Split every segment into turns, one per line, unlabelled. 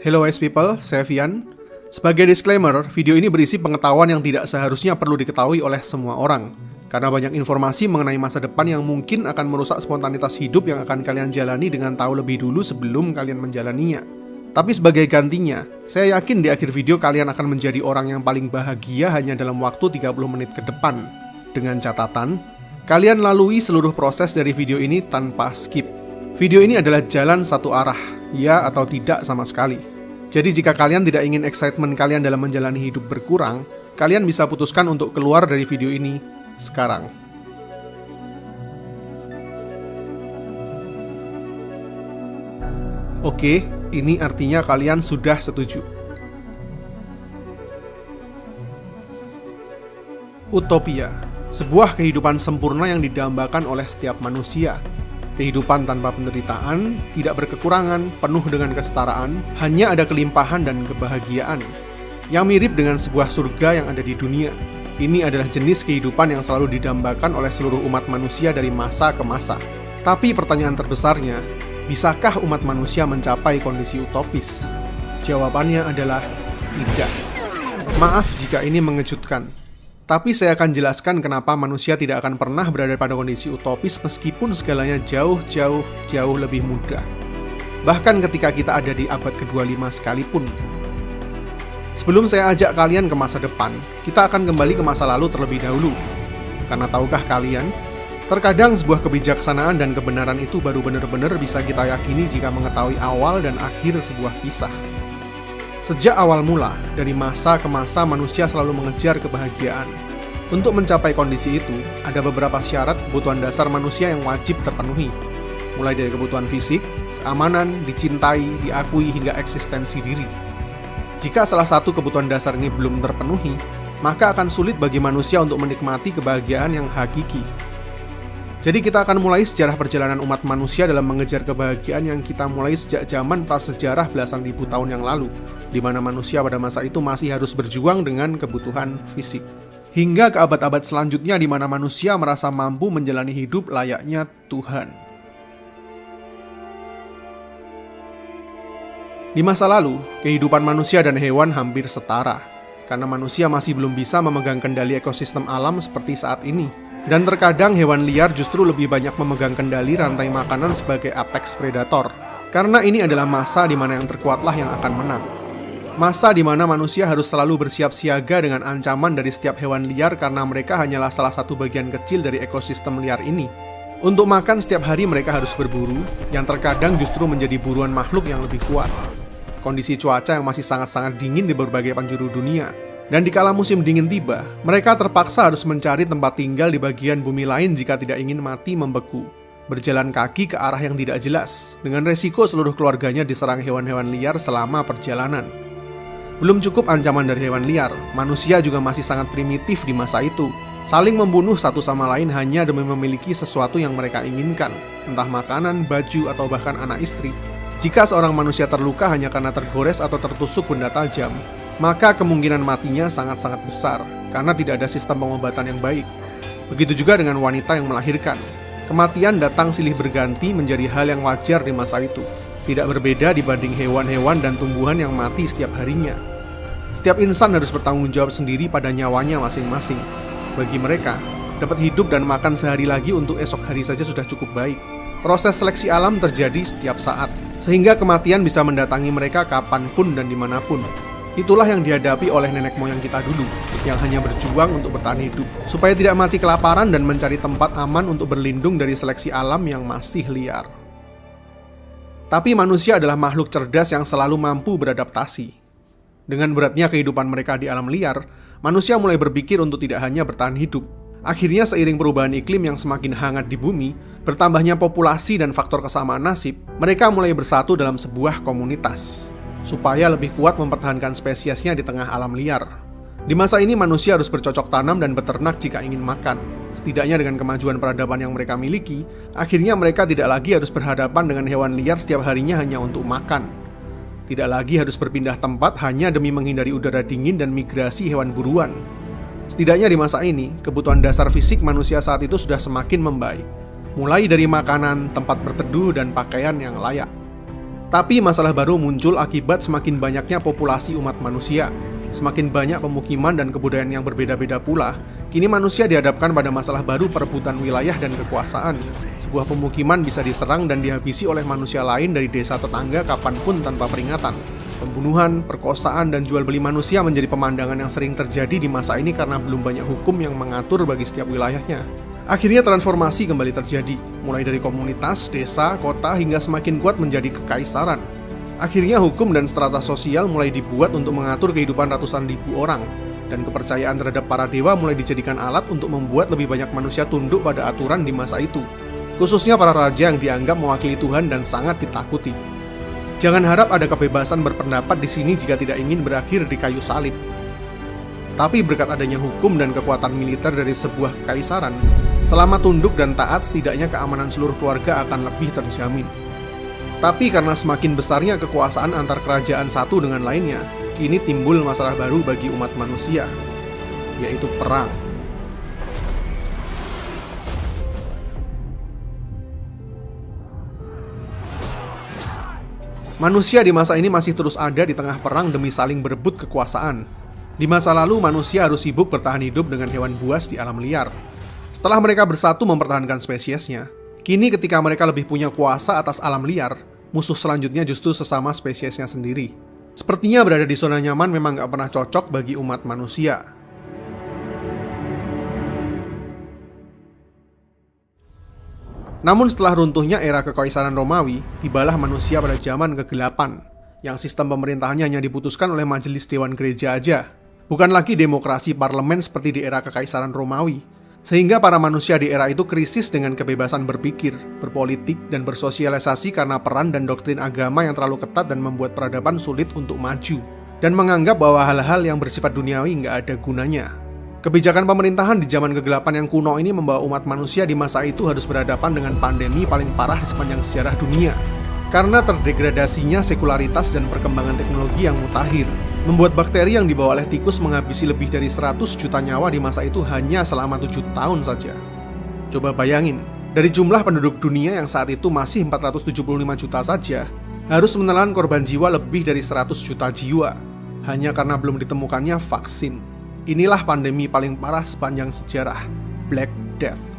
Hello wise people, saya Vian. Sebagai disclaimer, video ini berisi pengetahuan yang tidak seharusnya perlu diketahui oleh semua orang. Karena banyak informasi mengenai masa depan yang mungkin akan merusak spontanitas hidup yang akan kalian jalani dengan tahu lebih dulu sebelum kalian menjalaninya. Tapi sebagai gantinya, saya yakin di akhir video kalian akan menjadi orang yang paling bahagia hanya dalam waktu 30 menit ke depan. Dengan catatan, kalian lalui seluruh proses dari video ini tanpa skip. Video ini adalah jalan satu arah, ya atau tidak sama sekali. Jadi jika kalian tidak ingin excitement kalian dalam menjalani hidup berkurang, kalian bisa putuskan untuk keluar dari video ini sekarang. Oke, ini artinya kalian sudah setuju. Utopia, sebuah kehidupan sempurna yang didambakan oleh setiap manusia. Kehidupan tanpa penderitaan, tidak berkekurangan, penuh dengan kesetaraan, hanya ada kelimpahan dan kebahagiaan. Yang mirip dengan sebuah surga yang ada di dunia. Ini adalah jenis kehidupan yang selalu didambakan oleh seluruh umat manusia dari masa ke masa. Tapi pertanyaan terbesarnya, bisakah umat manusia mencapai kondisi utopis? Jawabannya adalah tidak. Maaf jika ini mengejutkan. Tapi saya akan jelaskan kenapa manusia tidak akan pernah berada pada kondisi utopis meskipun segalanya jauh lebih mudah. Bahkan ketika kita ada di abad ke-25 sekalipun. Sebelum saya ajak kalian ke masa depan, kita akan kembali ke masa lalu terlebih dahulu. Karena tahukah kalian, terkadang sebuah kebijaksanaan dan kebenaran itu baru benar-benar bisa kita yakini jika mengetahui awal dan akhir sebuah kisah. Sejak awal mula, dari masa ke masa manusia selalu mengejar kebahagiaan. Untuk mencapai kondisi itu, ada beberapa syarat kebutuhan dasar manusia yang wajib terpenuhi. Mulai dari kebutuhan fisik, keamanan, dicintai, diakui, hingga eksistensi diri. Jika salah satu kebutuhan dasar ini belum terpenuhi, maka akan sulit bagi manusia untuk menikmati kebahagiaan yang hakiki. Jadi kita akan mulai sejarah perjalanan umat manusia dalam mengejar kebahagiaan yang kita mulai sejak zaman prasejarah belasan ribu tahun yang lalu, di mana manusia pada masa itu masih harus berjuang dengan kebutuhan fisik. Hingga ke abad-abad selanjutnya di mana manusia merasa mampu menjalani hidup layaknya Tuhan. Di masa lalu, kehidupan manusia dan hewan hampir setara, karena manusia masih belum bisa memegang kendali ekosistem alam seperti saat ini. Dan terkadang hewan liar justru lebih banyak memegang kendali rantai makanan sebagai apex predator. Karena ini adalah masa di mana yang terkuatlah yang akan menang. Masa di mana manusia harus selalu bersiap siaga dengan ancaman dari setiap hewan liar karena mereka hanyalah salah satu bagian kecil dari ekosistem liar ini. Untuk makan setiap hari mereka harus berburu, yang terkadang justru menjadi buruan makhluk yang lebih kuat. Kondisi cuaca yang masih sangat-sangat dingin di berbagai penjuru dunia. Dan dikala musim dingin tiba, mereka terpaksa harus mencari tempat tinggal di bagian bumi lain jika tidak ingin mati membeku. Berjalan kaki ke arah yang tidak jelas, dengan resiko seluruh keluarganya diserang hewan-hewan liar selama perjalanan. Belum cukup ancaman dari hewan liar, manusia juga masih sangat primitif di masa itu. Saling membunuh satu sama lain hanya demi memiliki sesuatu yang mereka inginkan, entah makanan, baju, atau bahkan anak istri. Jika seorang manusia terluka hanya karena tergores atau tertusuk benda tajam, maka kemungkinan matinya sangat-sangat besar, karena tidak ada sistem pengobatan yang baik. Begitu juga dengan wanita yang melahirkan. Kematian datang silih berganti menjadi hal yang wajar di masa itu. Tidak berbeda dibanding hewan-hewan dan tumbuhan yang mati setiap harinya. Setiap insan harus bertanggung jawab sendiri pada nyawanya masing-masing. Bagi mereka, dapat hidup dan makan sehari lagi untuk esok hari saja sudah cukup baik. Proses seleksi alam terjadi setiap saat, sehingga kematian bisa mendatangi mereka kapanpun dan dimanapun. Itulah yang dihadapi oleh nenek moyang kita dulu, yang hanya berjuang untuk bertahan hidup, supaya tidak mati kelaparan dan mencari tempat aman untuk berlindung dari seleksi alam yang masih liar. Tapi manusia adalah makhluk cerdas yang selalu mampu beradaptasi. Dengan beratnya kehidupan mereka di alam liar, manusia mulai berpikir untuk tidak hanya bertahan hidup. Akhirnya seiring perubahan iklim yang semakin hangat di bumi, bertambahnya populasi dan faktor kesamaan nasib, mereka mulai bersatu dalam sebuah komunitas supaya lebih kuat mempertahankan spesiesnya di tengah alam liar. Di masa ini manusia harus bercocok tanam dan beternak jika ingin makan. Setidaknya dengan kemajuan peradaban yang mereka miliki, akhirnya mereka tidak lagi harus berhadapan dengan hewan liar setiap harinya hanya untuk makan. Tidak lagi harus berpindah tempat hanya demi menghindari udara dingin dan migrasi hewan buruan. Setidaknya di masa ini, kebutuhan dasar fisik manusia saat itu sudah semakin membaik. Mulai dari makanan, tempat berteduh, dan pakaian yang layak. Tapi masalah baru muncul akibat semakin banyaknya populasi umat manusia. Semakin banyak pemukiman dan kebudayaan yang berbeda-beda pula, kini manusia dihadapkan pada masalah baru perebutan wilayah dan kekuasaan. Sebuah pemukiman bisa diserang dan dihabisi oleh manusia lain dari desa tetangga kapanpun tanpa peringatan. Pembunuhan, perkosaan, dan jual beli manusia menjadi pemandangan yang sering terjadi di masa ini karena belum banyak hukum yang mengatur bagi setiap wilayahnya. Akhirnya transformasi kembali terjadi, mulai dari komunitas, desa, kota, hingga semakin kuat menjadi kekaisaran. Akhirnya hukum dan strata sosial mulai dibuat untuk mengatur kehidupan ratusan ribu orang, dan kepercayaan terhadap para dewa mulai dijadikan alat untuk membuat lebih banyak manusia tunduk pada aturan di masa itu, khususnya para raja yang dianggap mewakili Tuhan dan sangat ditakuti. Jangan harap ada kebebasan berpendapat di sini jika tidak ingin berakhir di kayu salib. Tapi berkat adanya hukum dan kekuatan militer dari sebuah kekaisaran, selama tunduk dan taat setidaknya keamanan seluruh keluarga akan lebih terjamin. Tapi karena semakin besarnya kekuasaan antar kerajaan satu dengan lainnya, kini timbul masalah baru bagi umat manusia, yaitu perang. Manusia di masa ini masih terus ada di tengah perang demi saling berebut kekuasaan. Di masa lalu, manusia harus sibuk bertahan hidup dengan hewan buas di alam liar. Setelah mereka bersatu mempertahankan spesiesnya, kini ketika mereka lebih punya kuasa atas alam liar, musuh selanjutnya justru sesama spesiesnya sendiri. Sepertinya berada di zona nyaman memang gak pernah cocok bagi umat manusia. Namun setelah runtuhnya era kekaisaran Romawi, tibalah manusia pada zaman kegelapan, yang sistem pemerintahannya hanya diputuskan oleh majelis dewan gereja aja, bukan lagi demokrasi parlemen seperti di era kekaisaran Romawi. Sehingga para manusia di era itu krisis dengan kebebasan berpikir, berpolitik, dan bersosialisasi karena peran dan doktrin agama yang terlalu ketat dan membuat peradaban sulit untuk maju, dan menganggap bahwa hal-hal yang bersifat duniawi nggak ada gunanya. Kebijakan pemerintahan di zaman kegelapan yang kuno ini membawa umat manusia di masa itu harus berhadapan dengan pandemi paling parah di sepanjang sejarah dunia. Karena terdegradasinya sekularitas dan perkembangan teknologi yang mutakhir, membuat bakteri yang dibawa oleh tikus menghabisi lebih dari 100 juta nyawa di masa itu hanya selama 7 tahun saja. Coba bayangin, dari jumlah penduduk dunia yang saat itu masih 475 juta saja, harus menelan korban jiwa lebih dari 100 juta jiwa, hanya karena belum ditemukannya vaksin. Inilah pandemi paling parah sepanjang sejarah, Black Death.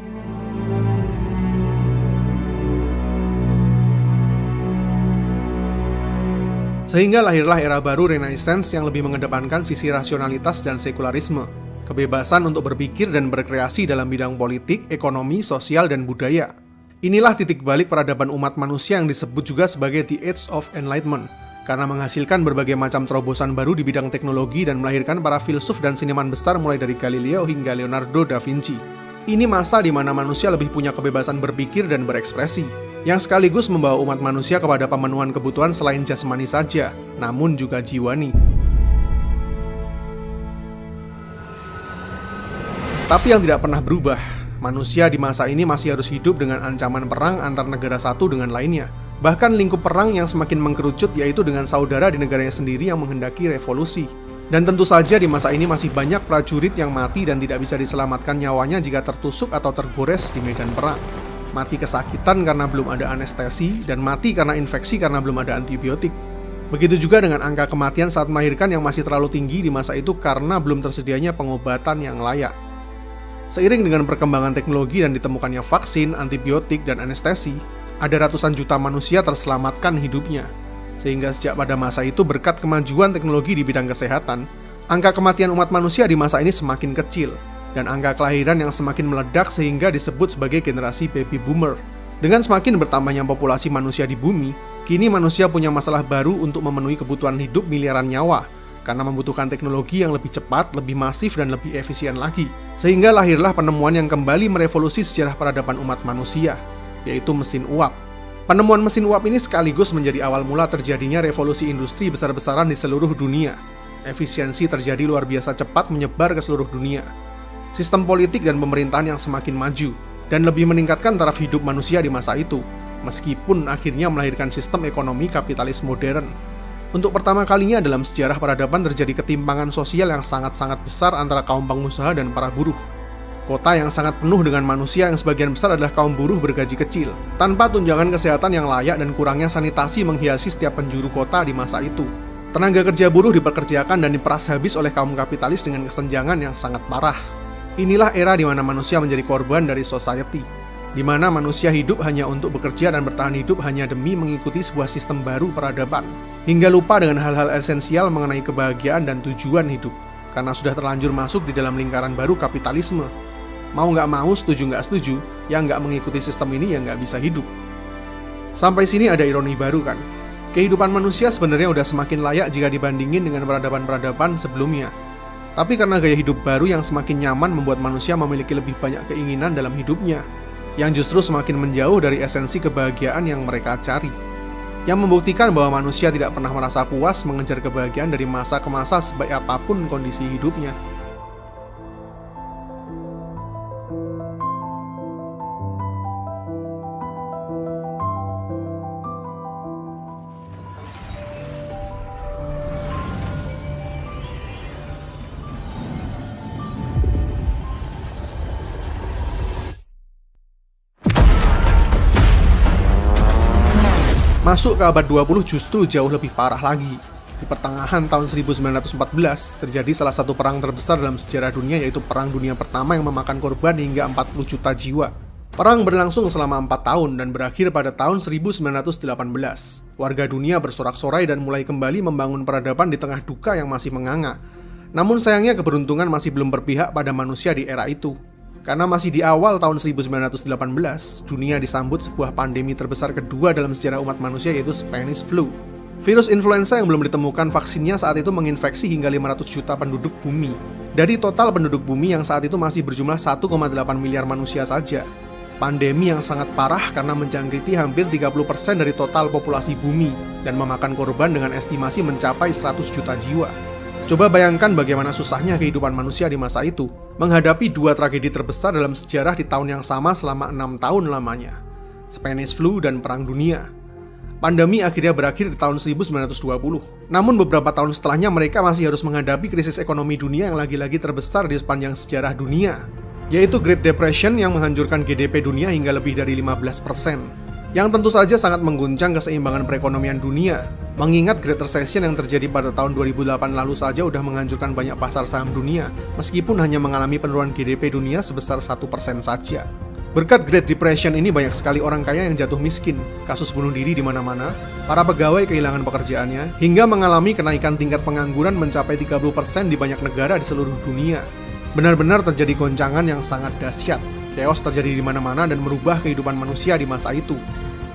Sehingga lahirlah era baru Renaissance yang lebih mengedepankan sisi rasionalitas dan sekularisme, kebebasan untuk berpikir dan berkreasi dalam bidang politik, ekonomi, sosial, dan budaya. Inilah titik balik peradaban umat manusia yang disebut juga sebagai The Age of Enlightenment, karena menghasilkan berbagai macam terobosan baru di bidang teknologi dan melahirkan para filsuf dan seniman besar mulai dari Galileo hingga Leonardo da Vinci. Ini masa di mana manusia lebih punya kebebasan berpikir dan berekspresi, yang sekaligus membawa umat manusia kepada pemenuhan kebutuhan selain jasmani saja, namun juga jiwani. Tapi yang tidak pernah berubah, manusia di masa ini masih harus hidup dengan ancaman perang antar negara satu dengan lainnya. Bahkan lingkup perang yang semakin mengkerucut yaitu dengan saudara di negaranya sendiri yang menghendaki revolusi. Dan tentu saja di masa ini masih banyak prajurit yang mati dan tidak bisa diselamatkan nyawanya jika tertusuk atau tergores di medan perang. Mati kesakitan karena belum ada anestesi, dan mati karena infeksi karena belum ada antibiotik. Begitu juga dengan angka kematian saat melahirkan yang masih terlalu tinggi di masa itu karena belum tersedianya pengobatan yang layak. Seiring dengan perkembangan teknologi dan ditemukannya vaksin, antibiotik, dan anestesi, ada ratusan juta manusia terselamatkan hidupnya. Sehingga sejak pada masa itu berkat kemajuan teknologi di bidang kesehatan, angka kematian umat manusia di masa ini semakin kecil, dan angka kelahiran yang semakin meledak sehingga disebut sebagai generasi baby boomer. Dengan semakin bertambahnya populasi manusia di bumi, kini manusia punya masalah baru untuk memenuhi kebutuhan hidup miliaran nyawa, karena membutuhkan teknologi yang lebih cepat, lebih masif, dan lebih efisien lagi. Sehingga lahirlah penemuan yang kembali merevolusi sejarah peradaban umat manusia, yaitu mesin uap. Penemuan mesin uap ini sekaligus menjadi awal mula terjadinya revolusi industri besar-besaran di seluruh dunia. Efisiensi terjadi luar biasa cepat menyebar ke seluruh dunia. Sistem politik dan pemerintahan yang semakin maju, dan lebih meningkatkan taraf hidup manusia di masa itu, meskipun akhirnya melahirkan sistem ekonomi kapitalis modern. Untuk pertama kalinya dalam sejarah peradaban terjadi ketimpangan sosial yang sangat-sangat besar antara kaum pengusaha dan para buruh. Kota yang sangat penuh dengan manusia yang sebagian besar adalah kaum buruh bergaji kecil, tanpa tunjangan kesehatan yang layak dan kurangnya sanitasi menghiasi setiap penjuru kota di masa itu. Tenaga kerja buruh diperkerjakan dan diperas habis oleh kaum kapitalis dengan kesenjangan yang sangat parah. Inilah era di mana manusia menjadi korban dari society, di mana manusia hidup hanya untuk bekerja dan bertahan hidup hanya demi mengikuti sebuah sistem baru peradaban, hingga lupa dengan hal-hal esensial mengenai kebahagiaan dan tujuan hidup, karena sudah terlanjur masuk di dalam lingkaran baru kapitalisme. Mau nggak mau, setuju nggak setuju, yang nggak mengikuti sistem ini ya nggak bisa hidup. Sampai sini ada ironi baru kan? Kehidupan manusia sebenarnya udah semakin layak jika dibandingin dengan peradaban-peradaban sebelumnya. Tapi karena gaya hidup baru yang semakin nyaman membuat manusia memiliki lebih banyak keinginan dalam hidupnya, yang justru semakin menjauh dari esensi kebahagiaan yang mereka cari. Yang membuktikan bahwa manusia tidak pernah merasa puas mengejar kebahagiaan dari masa ke masa sebaik apapun kondisi hidupnya. Masuk ke abad 20 justru jauh lebih parah lagi. Di pertengahan tahun 1914, terjadi salah satu perang terbesar dalam sejarah dunia, yaitu Perang Dunia Pertama yang memakan korban hingga 40 juta jiwa. Perang berlangsung selama 4 tahun dan berakhir pada tahun 1918. Warga dunia bersorak-sorai dan mulai kembali membangun peradaban di tengah duka yang masih menganga. Namun sayangnya keberuntungan masih belum berpihak pada manusia di era itu. Karena masih di awal tahun 1918, dunia disambut sebuah pandemi terbesar kedua dalam sejarah umat manusia, yaitu Spanish Flu. Virus influenza yang belum ditemukan vaksinnya saat itu menginfeksi hingga 500 juta penduduk bumi. Dari total penduduk bumi yang saat itu masih berjumlah 1,8 miliar manusia saja. Pandemi yang sangat parah karena menjangkiti hampir 30% dari total populasi bumi dan memakan korban dengan estimasi mencapai 100 juta jiwa. Coba bayangkan bagaimana susahnya kehidupan manusia di masa itu, menghadapi dua tragedi terbesar dalam sejarah di tahun yang sama selama 6 tahun lamanya. Spanish Flu dan Perang Dunia. Pandemi akhirnya berakhir di tahun 1920. Namun beberapa tahun setelahnya mereka masih harus menghadapi krisis ekonomi dunia yang lagi-lagi terbesar di sepanjang sejarah dunia, yaitu Great Depression yang menghancurkan GDP dunia hingga lebih dari 15%. Yang tentu saja sangat mengguncang keseimbangan perekonomian dunia. Mengingat Great Recession yang terjadi pada tahun 2008 lalu saja udah menghancurkan banyak pasar saham dunia, meskipun hanya mengalami penurunan GDP dunia sebesar 1% saja. Berkat Great Depression ini banyak sekali orang kaya yang jatuh miskin, kasus bunuh diri di mana-mana, para pegawai kehilangan pekerjaannya, hingga mengalami kenaikan tingkat pengangguran mencapai 30% di banyak negara di seluruh dunia. Benar-benar terjadi goncangan yang sangat dahsyat. Chaos terjadi di mana-mana dan merubah kehidupan manusia di masa itu.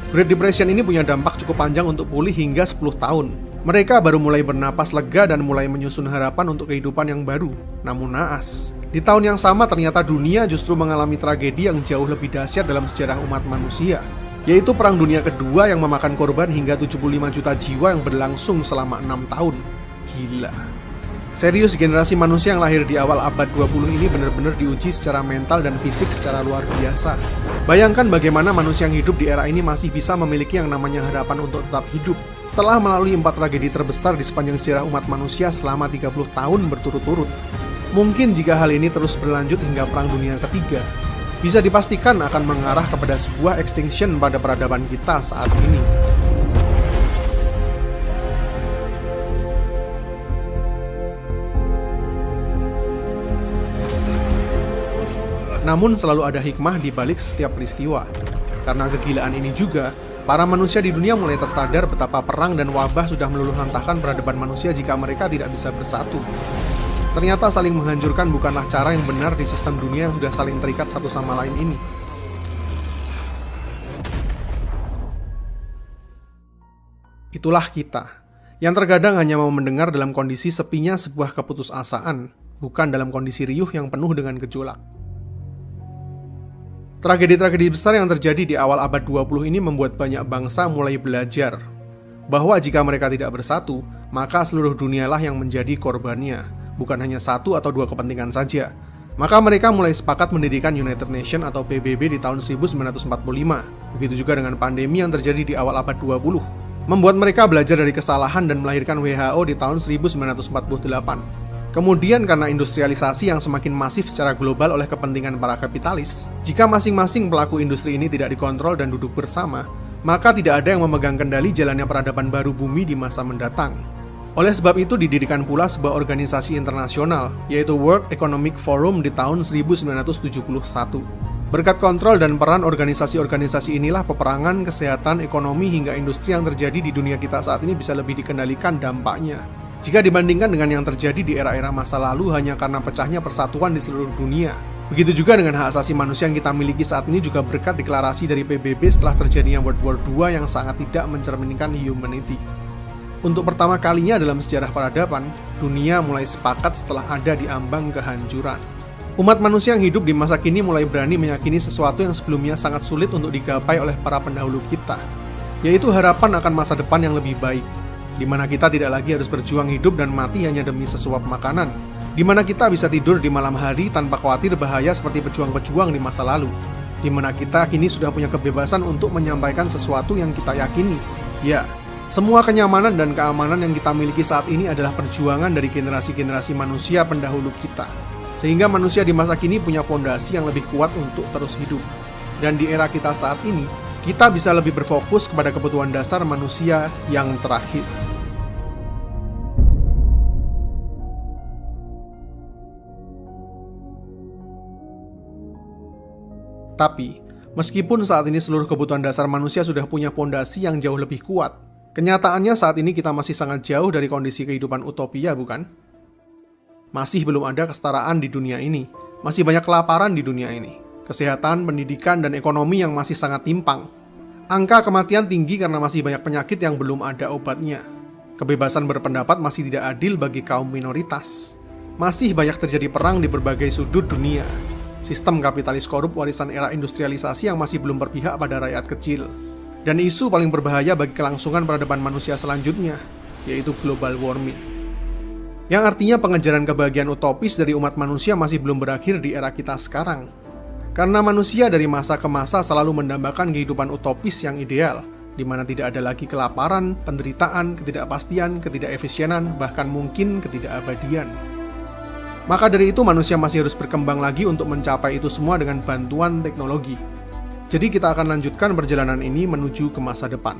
Great Depression ini punya dampak cukup panjang untuk pulih hingga 10 tahun. Mereka baru mulai bernapas lega dan mulai menyusun harapan untuk kehidupan yang baru. Namun naas, di tahun yang sama ternyata dunia justru mengalami tragedi yang jauh lebih dahsyat dalam sejarah umat manusia, yaitu Perang Dunia Kedua yang memakan korban hingga 75 juta jiwa yang berlangsung selama 6 tahun. Gila. Serius, generasi manusia yang lahir di awal abad 20 ini benar-benar diuji secara mental dan fisik secara luar biasa. Bayangkan bagaimana manusia yang hidup di era ini masih bisa memiliki yang namanya harapan untuk tetap hidup setelah melalui 4 tragedi terbesar di sepanjang sejarah umat manusia selama 30 tahun berturut-turut. Mungkin jika hal ini terus berlanjut hingga Perang Dunia Ketiga, bisa dipastikan akan mengarah kepada sebuah extinction pada peradaban kita saat ini. Namun selalu ada hikmah di balik setiap peristiwa. Karena kegilaan ini juga, para manusia di dunia mulai tersadar betapa perang dan wabah sudah meluluhlantahkan peradaban manusia jika mereka tidak bisa bersatu. Ternyata saling menghancurkan bukanlah cara yang benar di sistem dunia yang sudah saling terikat satu sama lain ini. Itulah kita, yang terkadang hanya mau mendengar dalam kondisi sepinya sebuah keputusasaan, bukan dalam kondisi riuh yang penuh dengan gejolak. Tragedi-tragedi besar yang terjadi di awal abad 20 ini membuat banyak bangsa mulai belajar bahwa jika mereka tidak bersatu, maka seluruh dunialah yang menjadi korbannya, bukan hanya satu atau dua kepentingan saja. Maka mereka mulai sepakat mendirikan United Nations atau PBB di tahun 1945. Begitu juga dengan pandemi yang terjadi di awal abad 20, membuat mereka belajar dari kesalahan dan melahirkan WHO di tahun 1948. Kemudian karena industrialisasi yang semakin masif secara global oleh kepentingan para kapitalis, jika masing-masing pelaku industri ini tidak dikontrol dan duduk bersama, maka tidak ada yang memegang kendali jalannya peradaban baru bumi di masa mendatang. Oleh sebab itu didirikan pula sebuah organisasi internasional, yaitu World Economic Forum di tahun 1971. Berkat kontrol dan peran organisasi-organisasi inilah peperangan, kesehatan, ekonomi, hingga industri yang terjadi di dunia kita saat ini bisa lebih dikendalikan dampaknya. Jika dibandingkan dengan yang terjadi di era-era masa lalu hanya karena pecahnya persatuan di seluruh dunia. Begitu juga dengan hak asasi manusia yang kita miliki saat ini juga berkat deklarasi dari PBB setelah terjadinya World War II yang sangat tidak mencerminkan humanity. Untuk pertama kalinya dalam sejarah peradaban, dunia mulai sepakat setelah ada di ambang kehancuran. Umat manusia yang hidup di masa kini mulai berani meyakini sesuatu yang sebelumnya sangat sulit untuk digapai oleh para pendahulu kita, yaitu harapan akan masa depan yang lebih baik, di mana kita tidak lagi harus berjuang hidup dan mati hanya demi sesuap makanan, di mana kita bisa tidur di malam hari tanpa khawatir bahaya seperti pejuang-pejuang di masa lalu, di mana kita kini sudah punya kebebasan untuk menyampaikan sesuatu yang kita yakini. Ya, semua kenyamanan dan keamanan yang kita miliki saat ini adalah perjuangan dari generasi-generasi manusia pendahulu kita, sehingga manusia di masa kini punya fondasi yang lebih kuat untuk terus hidup. Dan di era kita saat ini, kita bisa lebih berfokus kepada kebutuhan dasar manusia yang terakhir. Tapi, meskipun saat ini seluruh kebutuhan dasar manusia sudah punya fondasi yang jauh lebih kuat, kenyataannya saat ini kita masih sangat jauh dari kondisi kehidupan utopia, bukan? Masih belum ada kesetaraan di dunia ini, masih banyak kelaparan di dunia ini, kesehatan, pendidikan, dan ekonomi yang masih sangat timpang. Angka kematian tinggi karena masih banyak penyakit yang belum ada obatnya. Kebebasan berpendapat masih tidak adil bagi kaum minoritas. Masih banyak terjadi perang di berbagai sudut dunia. Sistem kapitalis korup warisan era industrialisasi yang masih belum berpihak pada rakyat kecil. Dan isu paling berbahaya bagi kelangsungan peradaban manusia selanjutnya, yaitu global warming. Yang artinya pengejaran kebahagiaan utopis dari umat manusia masih belum berakhir di era kita sekarang. Karena manusia dari masa ke masa selalu mendambakan kehidupan utopis yang ideal, di mana tidak ada lagi kelaparan, penderitaan, ketidakpastian, ketidakefisienan, bahkan mungkin ketidakabadian. Maka dari itu manusia masih harus berkembang lagi untuk mencapai itu semua dengan bantuan teknologi. Jadi kita akan lanjutkan perjalanan ini menuju ke masa depan.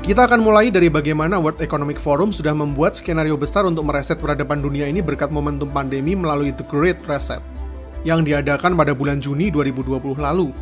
Kita akan mulai dari bagaimana World Economic Forum sudah membuat skenario besar untuk mereset peradaban dunia ini berkat momentum pandemi melalui The Great Reset, yang diadakan pada bulan Juni 2020 lalu.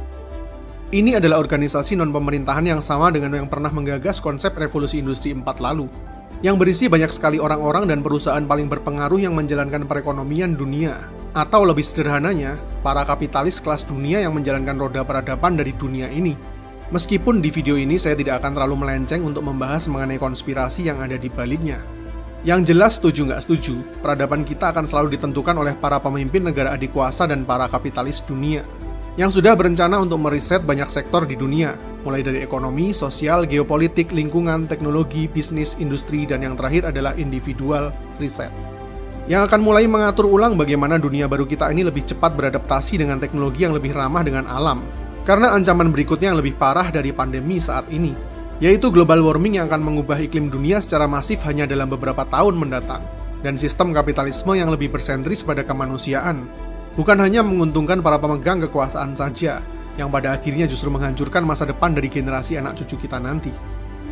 Ini adalah organisasi non-pemerintahan yang sama dengan yang pernah menggagas konsep revolusi industri 4 lalu, yang berisi banyak sekali orang-orang dan perusahaan paling berpengaruh yang menjalankan perekonomian dunia, atau lebih sederhananya, para kapitalis kelas dunia yang menjalankan roda peradaban dari dunia ini. Meskipun di video ini saya tidak akan terlalu melenceng untuk membahas mengenai konspirasi yang ada di baliknya. Yang jelas setuju nggak setuju, peradaban kita akan selalu ditentukan oleh para pemimpin negara adikuasa dan para kapitalis dunia, yang sudah berencana untuk meriset banyak sektor di dunia, mulai dari ekonomi, sosial, geopolitik, lingkungan, teknologi, bisnis, industri, dan yang terakhir adalah individual riset, yang akan mulai mengatur ulang bagaimana dunia baru kita ini lebih cepat beradaptasi dengan teknologi yang lebih ramah dengan alam, karena ancaman berikutnya yang lebih parah dari pandemi saat ini, yaitu global warming yang akan mengubah iklim dunia secara masif hanya dalam beberapa tahun mendatang, dan sistem kapitalisme yang lebih bersentris pada kemanusiaan, bukan hanya menguntungkan para pemegang kekuasaan saja, yang pada akhirnya justru menghancurkan masa depan dari generasi anak cucu kita nanti.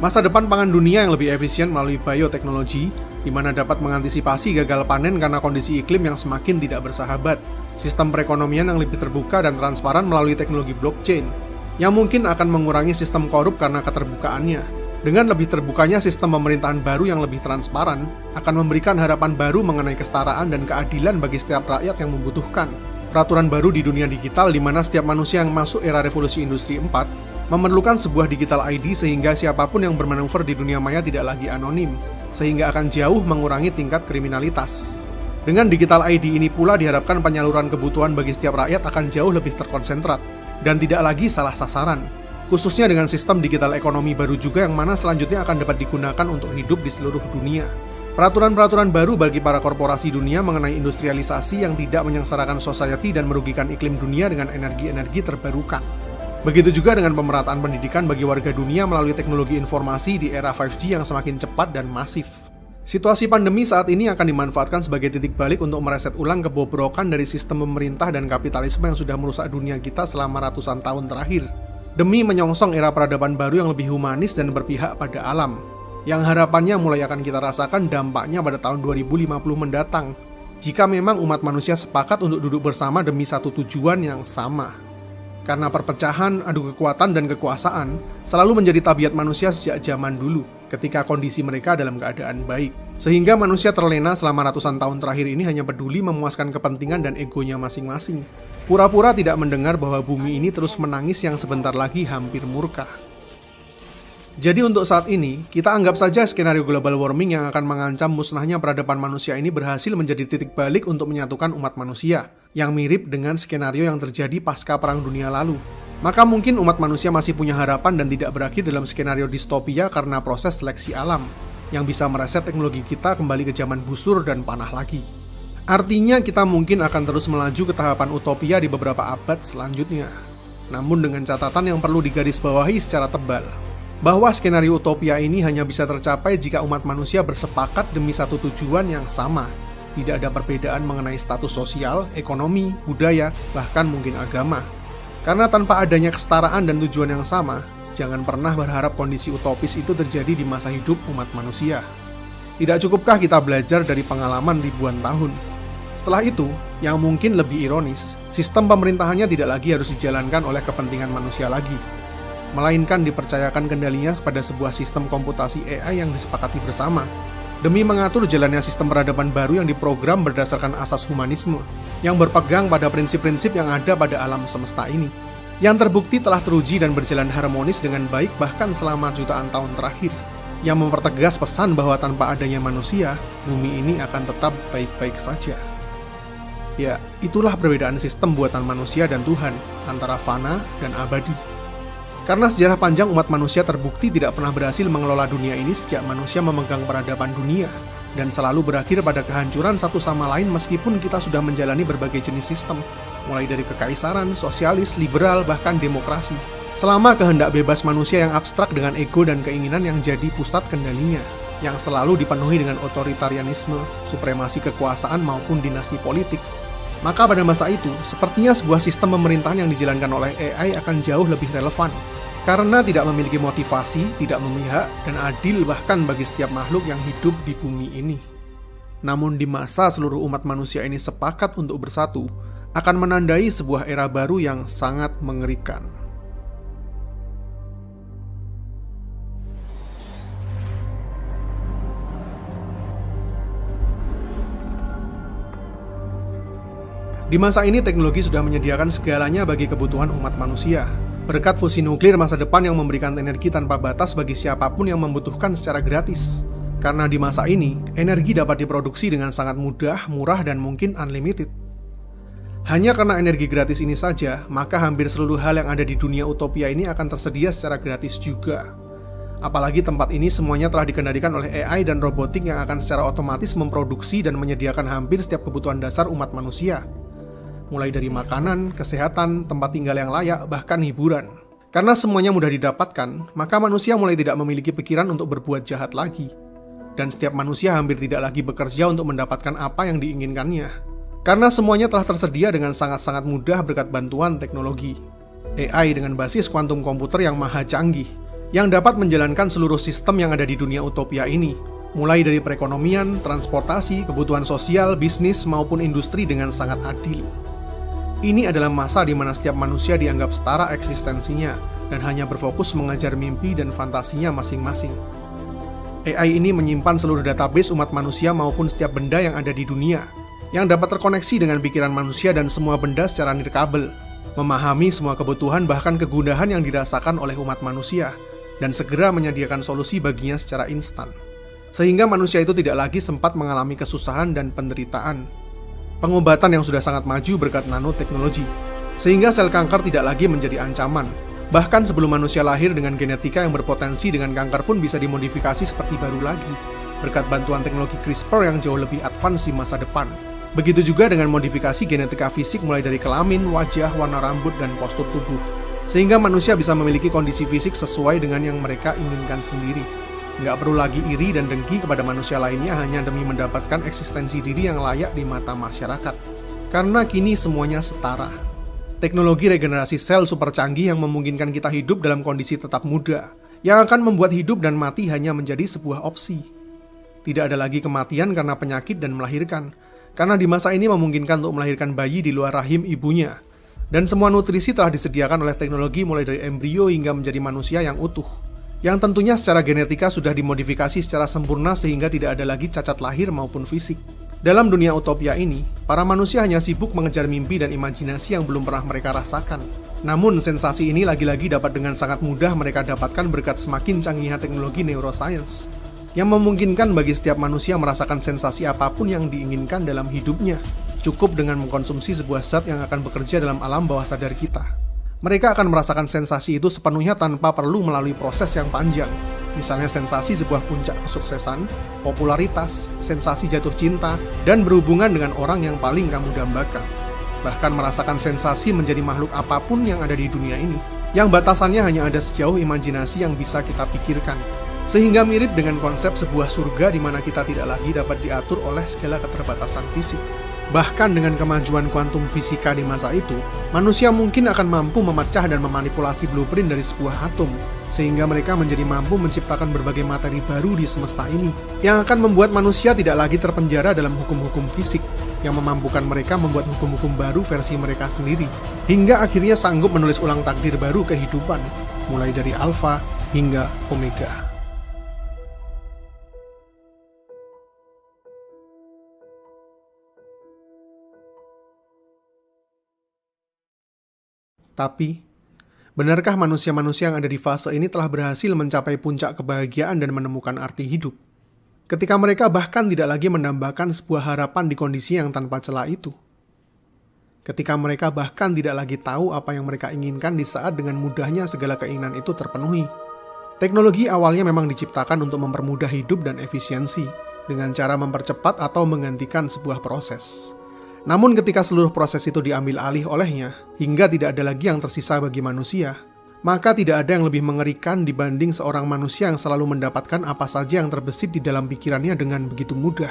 Masa depan pangan dunia yang lebih efisien melalui bioteknologi, di mana dapat mengantisipasi gagal panen karena kondisi iklim yang semakin tidak bersahabat. Sistem perekonomian yang lebih terbuka dan transparan melalui teknologi blockchain, yang mungkin akan mengurangi sistem korup karena keterbukaannya. Dengan lebih terbukanya sistem pemerintahan baru yang lebih transparan, akan memberikan harapan baru mengenai kesetaraan dan keadilan bagi setiap rakyat yang membutuhkan. Peraturan baru di dunia digital di mana setiap manusia yang masuk era revolusi industri 4 memerlukan sebuah digital ID sehingga siapapun yang bermanuver di dunia maya tidak lagi anonim, sehingga akan jauh mengurangi tingkat kriminalitas. Dengan digital ID ini pula diharapkan penyaluran kebutuhan bagi setiap rakyat akan jauh lebih terkonsentrat, dan tidak lagi salah sasaran. Khususnya dengan sistem digital ekonomi baru juga yang mana selanjutnya akan dapat digunakan untuk hidup di seluruh dunia. Peraturan-peraturan baru bagi para korporasi dunia mengenai industrialisasi yang tidak menyengsarakan society dan merugikan iklim dunia dengan energi-energi terbarukan. Begitu juga dengan pemerataan pendidikan bagi warga dunia melalui teknologi informasi di era 5G yang semakin cepat dan masif. Situasi pandemi saat ini akan dimanfaatkan sebagai titik balik untuk mereset ulang kebobrokan dari sistem pemerintah dan kapitalisme yang sudah merusak dunia kita selama ratusan tahun terakhir, demi menyongsong era peradaban baru yang lebih humanis dan berpihak pada alam, yang harapannya mulai akan kita rasakan dampaknya pada tahun 2050 mendatang, jika memang umat manusia sepakat untuk duduk bersama demi satu tujuan yang sama. Karena perpecahan, adu kekuatan, dan kekuasaan selalu menjadi tabiat manusia sejak zaman dulu, ketika kondisi mereka dalam keadaan baik. Sehingga manusia terlena selama ratusan tahun terakhir ini hanya peduli memuaskan kepentingan dan egonya masing-masing. Pura-pura tidak mendengar bahwa bumi ini terus menangis yang sebentar lagi hampir murka. Jadi untuk saat ini, kita anggap saja skenario global warming yang akan mengancam musnahnya peradaban manusia ini berhasil menjadi titik balik untuk menyatukan umat manusia, yang mirip dengan skenario yang terjadi pasca Perang Dunia lalu. Maka mungkin umat manusia masih punya harapan dan tidak berakhir dalam skenario distopia karena proses seleksi alam, yang bisa mereset teknologi kita kembali ke zaman busur dan panah lagi. Artinya kita mungkin akan terus melaju ke tahapan utopia di beberapa abad selanjutnya. Namun dengan catatan yang perlu digarisbawahi secara tebal, bahwa skenario utopia ini hanya bisa tercapai jika umat manusia bersepakat demi satu tujuan yang sama. Tidak ada perbedaan mengenai status sosial, ekonomi, budaya, bahkan mungkin agama. Karena tanpa adanya kesetaraan dan tujuan yang sama, jangan pernah berharap kondisi utopis itu terjadi di masa hidup umat manusia. Tidak cukupkah kita belajar dari pengalaman ribuan tahun? Setelah itu, yang mungkin lebih ironis, sistem pemerintahannya tidak lagi harus dijalankan oleh kepentingan manusia lagi, melainkan dipercayakan kendalinya kepada sebuah sistem komputasi AI yang disepakati bersama, demi mengatur jalannya sistem peradaban baru yang diprogram berdasarkan asas humanisme, yang berpegang pada prinsip-prinsip yang ada pada alam semesta ini, yang terbukti telah teruji dan berjalan harmonis dengan baik bahkan selama jutaan tahun terakhir, yang mempertegas pesan bahwa tanpa adanya manusia, bumi ini akan tetap baik-baik saja. Ya, itulah perbedaan sistem buatan manusia dan Tuhan, antara fana dan abadi. Karena sejarah panjang umat manusia terbukti tidak pernah berhasil mengelola dunia ini sejak manusia memegang peradaban dunia, dan selalu berakhir pada kehancuran satu sama lain meskipun kita sudah menjalani berbagai jenis sistem, mulai dari kekaisaran, sosialis, liberal, bahkan demokrasi. Selama kehendak bebas manusia yang abstrak dengan ego dan keinginan yang jadi pusat kendalinya, yang selalu dipenuhi dengan otoritarianisme, supremasi kekuasaan maupun dinasti politik, maka pada masa itu, sepertinya sebuah sistem pemerintahan yang dijalankan oleh AI akan jauh lebih relevan, karena tidak memiliki motivasi, tidak memihak, dan adil bahkan bagi setiap makhluk yang hidup di bumi ini. Namun di masa seluruh umat manusia ini sepakat untuk bersatu, akan menandai sebuah era baru yang sangat mengerikan. Di masa ini teknologi sudah menyediakan segalanya bagi kebutuhan umat manusia. Berkat fusi nuklir masa depan yang memberikan energi tanpa batas bagi siapapun yang membutuhkan secara gratis. Karena di masa ini, energi dapat diproduksi dengan sangat mudah, murah, dan mungkin unlimited. Hanya karena energi gratis ini saja, maka hampir seluruh hal yang ada di dunia utopia ini akan tersedia secara gratis juga. Apalagi tempat ini semuanya telah dikendalikan oleh AI dan robotik yang akan secara otomatis memproduksi dan menyediakan hampir setiap kebutuhan dasar umat manusia. Mulai dari makanan, kesehatan, tempat tinggal yang layak, bahkan hiburan. Karena semuanya mudah didapatkan, maka manusia mulai tidak memiliki pikiran untuk berbuat jahat lagi. Dan setiap manusia hampir tidak lagi bekerja untuk mendapatkan apa yang diinginkannya. Karena semuanya telah tersedia dengan sangat-sangat mudah berkat bantuan teknologi. AI dengan basis kuantum komputer yang maha canggih, yang dapat menjalankan seluruh sistem yang ada di dunia utopia ini, mulai dari perekonomian, transportasi, kebutuhan sosial, bisnis, maupun industri dengan sangat adil. Ini adalah masa di mana setiap manusia dianggap setara eksistensinya dan hanya berfokus mengejar mimpi dan fantasinya masing-masing. AI ini menyimpan seluruh database umat manusia maupun setiap benda yang ada di dunia, yang dapat terkoneksi dengan pikiran manusia dan semua benda secara nirkabel, memahami semua kebutuhan bahkan kegundahan yang dirasakan oleh umat manusia, dan segera menyediakan solusi baginya secara instan. Sehingga manusia itu tidak lagi sempat mengalami kesusahan dan penderitaan. Pengobatan yang sudah sangat maju berkat nanoteknologi, sehingga sel kanker tidak lagi menjadi ancaman. Bahkan sebelum manusia lahir dengan genetika yang berpotensi dengan kanker pun bisa dimodifikasi seperti baru lagi, berkat bantuan teknologi CRISPR yang jauh lebih advance di masa depan. Begitu juga dengan modifikasi genetika fisik mulai dari kelamin, wajah, warna rambut, dan postur tubuh. Sehingga manusia bisa memiliki kondisi fisik sesuai dengan yang mereka inginkan sendiri. Nggak perlu lagi iri dan dengki kepada manusia lainnya hanya demi mendapatkan eksistensi diri yang layak di mata masyarakat. Karena kini semuanya setara. Teknologi regenerasi sel super canggih yang memungkinkan kita hidup dalam kondisi tetap muda, yang akan membuat hidup dan mati hanya menjadi sebuah opsi. Tidak ada lagi kematian karena penyakit dan melahirkan, karena di masa ini memungkinkan untuk melahirkan bayi di luar rahim ibunya. Dan semua nutrisi telah disediakan oleh teknologi mulai dari embrio hingga menjadi manusia yang utuh. Yang tentunya secara genetika sudah dimodifikasi secara sempurna sehingga tidak ada lagi cacat lahir maupun fisik. Dalam dunia utopia ini, para manusia hanya sibuk mengejar mimpi dan imajinasi yang belum pernah mereka rasakan. Namun sensasi ini lagi-lagi dapat dengan sangat mudah mereka dapatkan berkat semakin canggihnya teknologi neuroscience, yang memungkinkan bagi setiap manusia merasakan sensasi apapun yang diinginkan dalam hidupnya. Cukup dengan mengkonsumsi sebuah zat yang akan bekerja dalam alam bawah sadar kita. Mereka akan merasakan sensasi itu sepenuhnya tanpa perlu melalui proses yang panjang. Misalnya sensasi sebuah puncak kesuksesan, popularitas, sensasi jatuh cinta, dan berhubungan dengan orang yang paling kamu dambakan. Bahkan merasakan sensasi menjadi makhluk apapun yang ada di dunia ini, yang batasannya hanya ada sejauh imajinasi yang bisa kita pikirkan. Sehingga mirip dengan konsep sebuah surga di mana kita tidak lagi dapat diatur oleh segala keterbatasan fisik. Bahkan dengan kemajuan kuantum fisika di masa itu, manusia mungkin akan mampu memecah dan memanipulasi blueprint dari sebuah atom, sehingga mereka menjadi mampu menciptakan berbagai materi baru di semesta ini, yang akan membuat manusia tidak lagi terpenjara dalam hukum-hukum fisik, yang memampukan mereka membuat hukum-hukum baru versi mereka sendiri, hingga akhirnya sanggup menulis ulang takdir baru kehidupan, mulai dari alfa hingga omega. Tapi, benarkah manusia-manusia yang ada di fase ini telah berhasil mencapai puncak kebahagiaan dan menemukan arti hidup? Ketika mereka bahkan tidak lagi mendambakan sebuah harapan di kondisi yang tanpa celah itu. Ketika mereka bahkan tidak lagi tahu apa yang mereka inginkan di saat dengan mudahnya segala keinginan itu terpenuhi. Teknologi awalnya memang diciptakan untuk mempermudah hidup dan efisiensi, dengan cara mempercepat atau menggantikan sebuah proses. Namun ketika seluruh proses itu diambil alih olehnya, hingga tidak ada lagi yang tersisa bagi manusia, maka tidak ada yang lebih mengerikan dibanding seorang manusia yang selalu mendapatkan apa saja yang terbesit di dalam pikirannya dengan begitu mudah.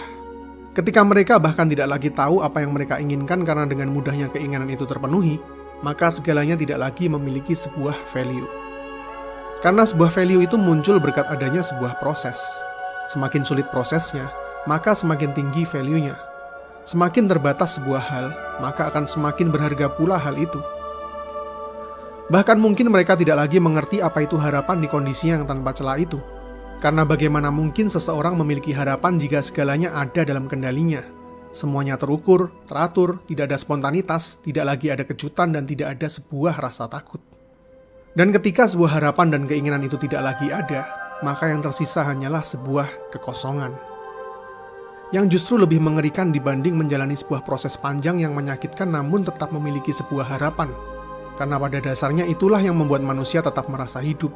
Ketika mereka bahkan tidak lagi tahu apa yang mereka inginkan karena dengan mudahnya keinginan itu terpenuhi, maka segalanya tidak lagi memiliki sebuah value. Karena sebuah value itu muncul berkat adanya sebuah proses. Semakin sulit prosesnya, maka semakin tinggi value-nya. Semakin terbatas sebuah hal, maka akan semakin berharga pula hal itu. Bahkan mungkin mereka tidak lagi mengerti apa itu harapan di kondisi yang tanpa celah itu. Karena bagaimana mungkin seseorang memiliki harapan jika segalanya ada dalam kendalinya. Semuanya terukur, teratur, tidak ada spontanitas, tidak lagi ada kejutan, dan tidak ada sebuah rasa takut. Dan ketika sebuah harapan dan keinginan itu tidak lagi ada, maka yang tersisa hanyalah sebuah kekosongan. Yang justru lebih mengerikan dibanding menjalani sebuah proses panjang yang menyakitkan namun tetap memiliki sebuah harapan. Karena pada dasarnya itulah yang membuat manusia tetap merasa hidup.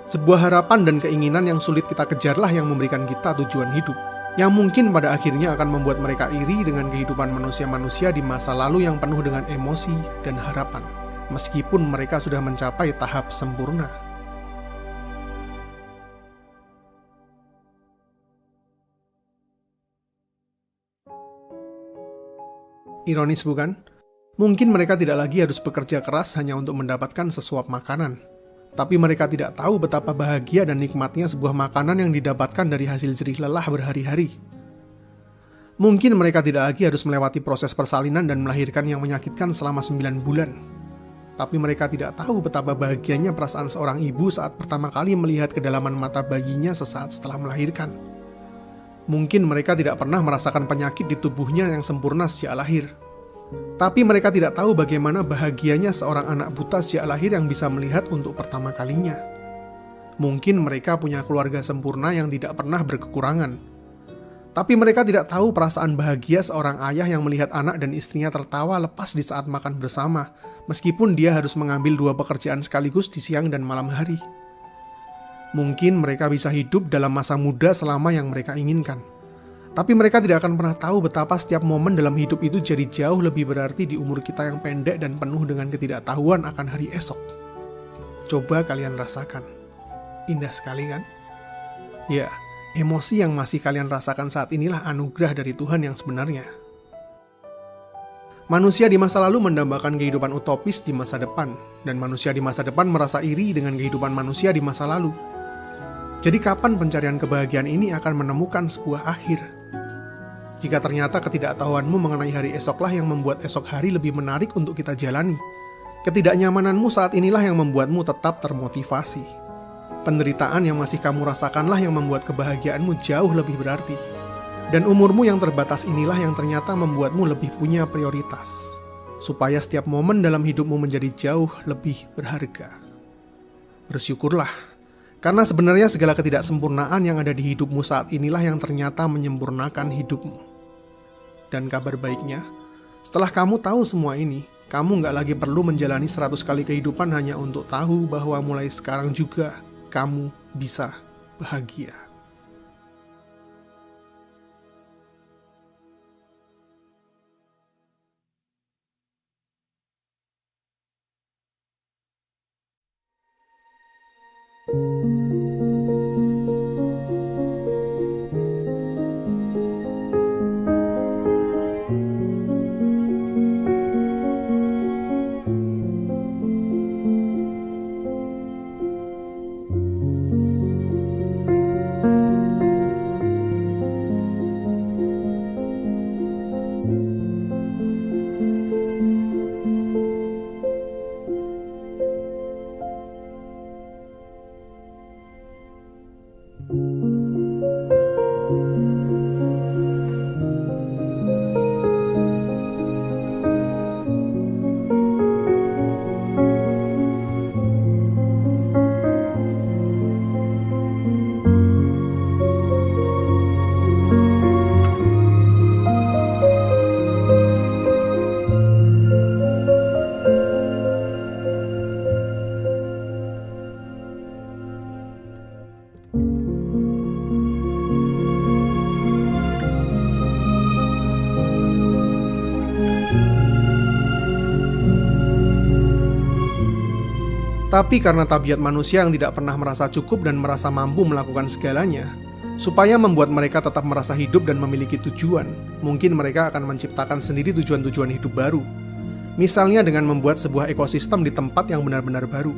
Sebuah harapan dan keinginan yang sulit kita kejarlah yang memberikan kita tujuan hidup. Yang mungkin pada akhirnya akan membuat mereka iri dengan kehidupan manusia-manusia di masa lalu yang penuh dengan emosi dan harapan. Meskipun mereka sudah mencapai tahap sempurna. Ironis bukan? Mungkin mereka tidak lagi harus bekerja keras hanya untuk mendapatkan sesuap makanan. Tapi mereka tidak tahu betapa bahagia dan nikmatnya sebuah makanan yang didapatkan dari hasil jerih lelah berhari-hari. Mungkin mereka tidak lagi harus melewati proses persalinan dan melahirkan yang menyakitkan selama 9 bulan. Tapi mereka tidak tahu betapa bahagianya perasaan seorang ibu saat pertama kali melihat kedalaman mata bayinya sesaat setelah melahirkan. Mungkin mereka tidak pernah merasakan penyakit di tubuhnya yang sempurna sejak lahir. Tapi mereka tidak tahu bagaimana bahagianya seorang anak buta sejak lahir yang bisa melihat untuk pertama kalinya. Mungkin mereka punya keluarga sempurna yang tidak pernah berkekurangan. Tapi mereka tidak tahu perasaan bahagia seorang ayah yang melihat anak dan istrinya tertawa lepas di saat makan bersama, meskipun dia harus mengambil 2 pekerjaan sekaligus di siang dan malam hari. Mungkin mereka bisa hidup dalam masa muda selama yang mereka inginkan. Tapi mereka tidak akan pernah tahu betapa setiap momen dalam hidup itu jadi jauh lebih berarti di umur kita yang pendek dan penuh dengan ketidaktahuan akan hari esok. Coba kalian rasakan. Indah sekali kan? Ya, emosi yang masih kalian rasakan saat inilah anugerah dari Tuhan yang sebenarnya. Manusia di masa lalu mendambakan kehidupan utopis di masa depan, dan manusia di masa depan merasa iri dengan kehidupan manusia di masa lalu. Jadi kapan pencarian kebahagiaan ini akan menemukan sebuah akhir? Jika ternyata ketidaktahuanmu mengenai hari esoklah yang membuat esok hari lebih menarik untuk kita jalani, ketidaknyamananmu saat inilah yang membuatmu tetap termotivasi. Penderitaan yang masih kamu rasakanlah yang membuat kebahagiaanmu jauh lebih berarti. Dan umurmu yang terbatas inilah yang ternyata membuatmu lebih punya prioritas, supaya setiap momen dalam hidupmu menjadi jauh lebih berharga. Bersyukurlah, karena sebenarnya segala ketidaksempurnaan yang ada di hidupmu saat inilah yang ternyata menyempurnakan hidupmu. Dan kabar baiknya, setelah kamu tahu semua ini, kamu nggak lagi perlu menjalani 100 kali kehidupan hanya untuk tahu bahwa mulai sekarang juga kamu bisa bahagia. Tapi karena tabiat manusia yang tidak pernah merasa cukup dan merasa mampu melakukan segalanya, supaya membuat mereka tetap merasa hidup dan memiliki tujuan, mungkin mereka akan menciptakan sendiri tujuan-tujuan hidup baru. Misalnya dengan membuat sebuah ekosistem di tempat yang benar-benar baru,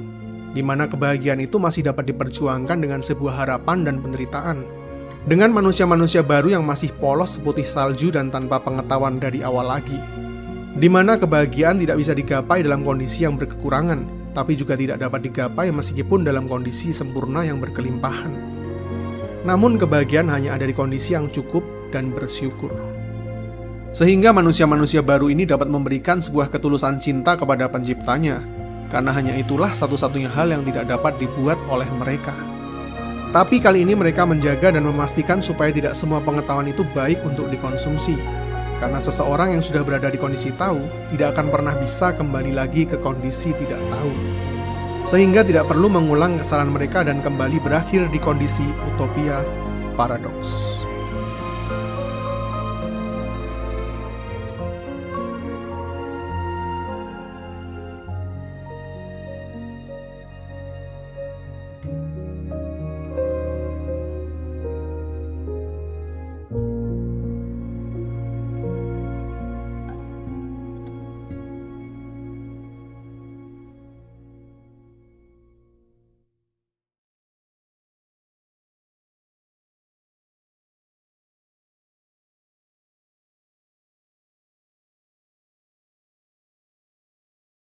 di mana kebahagiaan itu masih dapat diperjuangkan dengan sebuah harapan dan penderitaan. Dengan manusia-manusia baru yang masih polos seputih salju dan tanpa pengetahuan dari awal lagi. Di mana kebahagiaan tidak bisa digapai dalam kondisi yang berkekurangan, tapi juga tidak dapat digapai meskipun dalam kondisi sempurna yang berkelimpahan. Namun kebahagiaan hanya ada di kondisi yang cukup dan bersyukur. Sehingga manusia-manusia baru ini dapat memberikan sebuah ketulusan cinta kepada penciptanya, karena hanya itulah satu-satunya hal yang tidak dapat dibuat oleh mereka. Tapi kali ini mereka menjaga dan memastikan supaya tidak semua pengetahuan itu baik untuk dikonsumsi. Karena seseorang yang sudah berada di kondisi tahu tidak akan pernah bisa kembali lagi ke kondisi tidak tahu. Sehingga tidak perlu mengulang kesalahan mereka dan kembali berakhir di kondisi utopia paradoks.